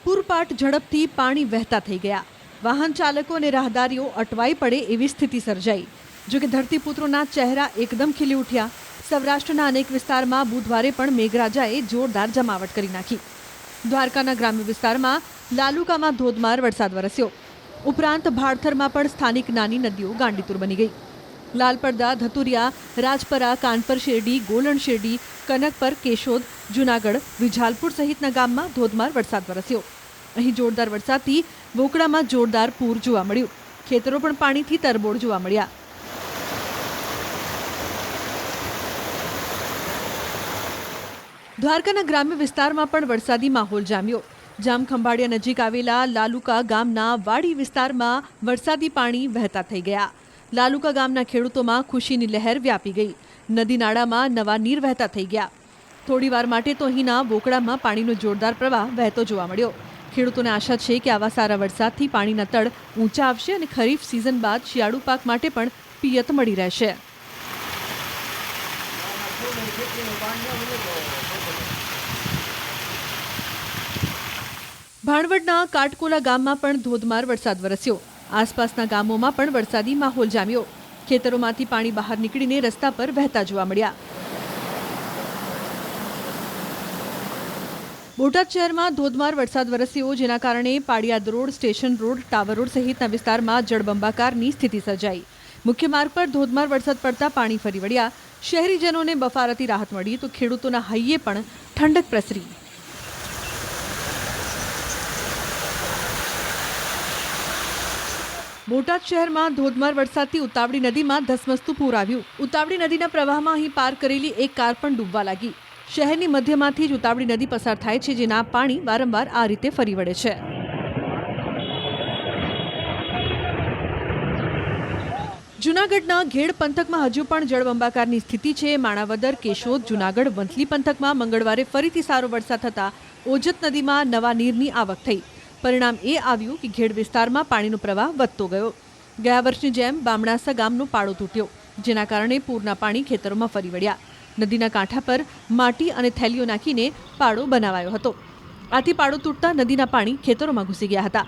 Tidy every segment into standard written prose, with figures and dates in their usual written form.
પૂરપાટ ઝડપથી પાણી વહેતા થઈ ગયા। વાહન ચાલકો અને રાહદારીઓ અટવાઈ પડે એવી સ્થિતિ સર્જાઈ। જોકે ધરતીપુત્રોના ચહેરા એકદમ ખીલી ઉઠ્યા। સૌરાષ્ટ્રના અનેક વિસ્તારમાં બુધવારે પણ મેઘરાજાએ જોરદાર જમાવટ કરી નાખી। દ્વારકાના ગ્રામ્ય વિસ્તારમાં લાલુકામાં ધોધમાર વરસાદ વરસ્યો। ઉપરાંત ભાડથરમાં પણ સ્થાનિક નાની નદીઓ ગાંડીતુર બની ગઈ। લાલપરદા, ધતુરિયા, રાજપરા, કાનપર શેરડી, ગોલણ શેરડી, કનકપર, કેશોદ, જૂનાગઢ, વિજાલપુર સહિતના ગામમાં ધોધમાર વરસાદ વરસ્યો। અહીં જોરદાર વરસાદથી વોકડામાં જોરદાર પૂર જોવા મળ્યું। ખેતરો પણ પાણીથી તરબોળ જોવા મળ્યા। દ્વારકાના ગ્રામ્ય વિસ્તારમાં પણ વરસાદી માહોલ જામ્યો। જામખંભાળિયા નજીક આવેલા લાલુકા ગામના વાડી વિસ્તારમાં વરસાદી પાણી વહેતા થઈ ગયા। લાલુકા ગામના ખેડૂતોમાં ખુશીની લહેર વ્યાપી ગઈ। નદી નાળામાં નવા નીર વહેતા થઈ ગયા। થોડીવાર માટે તો અહીંના વોકડામાં પાણીનો જોરદાર પ્રવાહ વહેતો જોવા મળ્યો। ખેડૂતોને આશા છે કે આવા સારા વરસાદથી પાણીના તળ ઊંચા આવશે અને ખરીફ સિઝન બાદ શિયાળુ પાક માટે પણ પિયત મળી રહેશે। ભાણવડના કાટકોલા ગામમાં પણ ધોધમાર વરસાદ વરસ્યો। આસપાસના ગામોમાં પણ વરસાદી માહોલ જામ્યો। ખેતરોમાંથી પાણી બહાર નીકળીને રસ્તા પર વહેતા જોવા મળ્યા। બોટાદ શહેરમાં ધોધમાર વરસાદ વરસ્યો, જેના કારણે Paliyad road, station road, tower road સહિતના વિસ્તારમાં જળબંબાકારની સ્થિતિ સર્જાઈ। મુખ્ય માર્ગ પર ધોધમાર વરસાદ પડતા પાણી ફરી વળ્યા। શહેરીજનોને બફારાથી રાહત મળી તો ખેડૂતોના હૈયે પણ ઠંડક પ્રસરી। બોટાદ શહેરમાં ધોધમાર વરસાદથી ઉતાવળી નદીમાં ધસમસતું પૂર આવ્યું। ઉતાવળી નદીના પ્રવાહમાં અહીં પાર કરેલી એક કાર પણ ડૂબવા લાગી। શહેરની મધ્યમાંથી જ ઉતાવળી નદી પસાર થાય છે, જેના પાણી વારંવાર આ રીતે ફરી વળે છે। જૂનાગઢના ઘેડ પંથકમાં હજુ પણ જળબંબાકારની સ્થિતિ છે। માણાવદર, કેશોદ, જૂનાગઢ, વંથલી પંથકમાં મંગળવારે ફરીથી સારો વરસાદ થતાં ઓજત નદીમાં નવા નીરની આવક થઈ। પરિણામ એ આવ્યું કે ઘેડ વિસ્તારમાં પાણીનો પ્રવાહ વધતો ગયો। ગયા વર્ષની જેમ બામણાસા ગામનો પાળો તૂટ્યો, જેના કારણે પૂરના પાણી ખેતરોમાં ફરી વળ્યા। નદીના કાંઠા પર માટી અને થેલીઓ નાખીને પાળો બનાવાયો હતો। આથી પાળો તૂટતા નદીના પાણી ખેતરોમાં ઘૂસી ગયા હતા।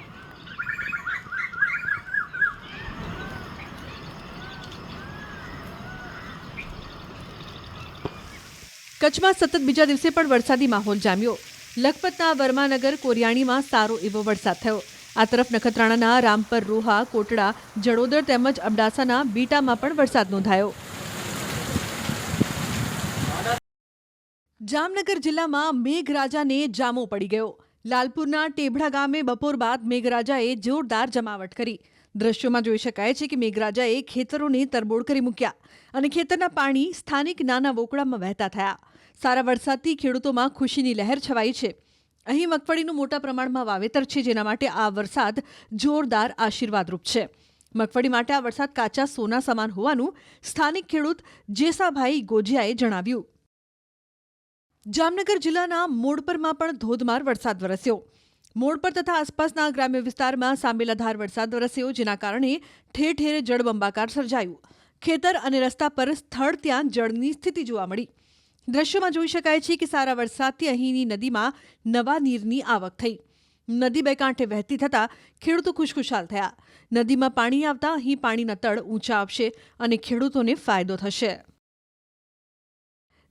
કચ્છમાં સતત બીજા દિવસે પણ વરસાદી માહોલ જામ્યો। લખપતના વર્માનગર, કોરિયાણીમાં સારો એવો વરસાદ થયો। આ તરફ નખત્રાણાના રામપર, રોહા, કોટડા, જડોદર તેમજ અબડાસાના બીટામાં પણ વરસાદ નોંધાયો। જામનગર જિલ્લામાં મેઘરાજાને જામો પડી ગયો। લાલપુરના ટેભડા ગામે બપોર બાદ મેઘરાજાએ જોરદાર જમાવટ કરી। દ્રશ્યોમાં જોઈ શકાય છે કે મેઘરાજાએ ખેતરોને તરબોળ કરી મૂક્યા અને ખેતરના પાણી સ્થાનિક નાના વોકડામાં વહેતા થયા। સારા વરસાદથી ખેડૂતોમાં ખુશીની લહેર છવાઈ છે। અહીં મગફળીનું મોટા પ્રમાણમાં વાવેતર છે, જેના માટે આ વરસાદ જોરદાર આશીર્વાદરૂપ છે। મગફળી માટે આ વરસાદ કાચા સોના સમાન હોવાનું સ્થાનિક ખેડૂત જેસાભાઈ ગોજિયાએ જણાવ્યું। જામનગર જિલ્લાના મોડપરમાં પણ ધોધમાર વરસાદ વરસ્યો। મોડપર તથા આસપાસના ગ્રામ્ય વિસ્તારમાં સાંબેલાધાર વરસાદ વરસ્યો, જેના કારણે ઠેર ઠેર જળબંબાકાર સર્જાયું। ખેતર અને રસ્તા પર સ્થળ ત્યાં જળની સ્થિતિ જોવા મળી। દ્રશ્યોમાં જોઈ શકાય છે કે સારા વરસાદથી અહીંની નદીમાં નવા નીરની આવક થઈ। નદી બે કાંઠે વહેતી થતાં ખેડૂતો ખુશખુશાલ થયા। નદીમાં પાણી આવતા અહીં પાણીના તળ ઊંચા આવશે અને ખેડૂતોને ફાયદો થશે।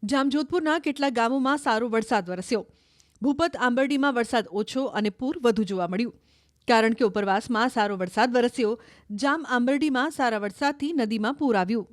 જામજોધપુરના કેટલાક ગામોમાં સારો વરસાદ વરસ્યો। ભૂપત, આંબરડીમાં વરસાદ ઓછો અને પૂર વધુ જોવા મળ્યું, કારણ કે ઉપરવાસમાં સારો વરસાદ વરસ્યો। જામ આંબરડીમાં સારા વરસાદથી નદીમાં પૂર આવ્યું।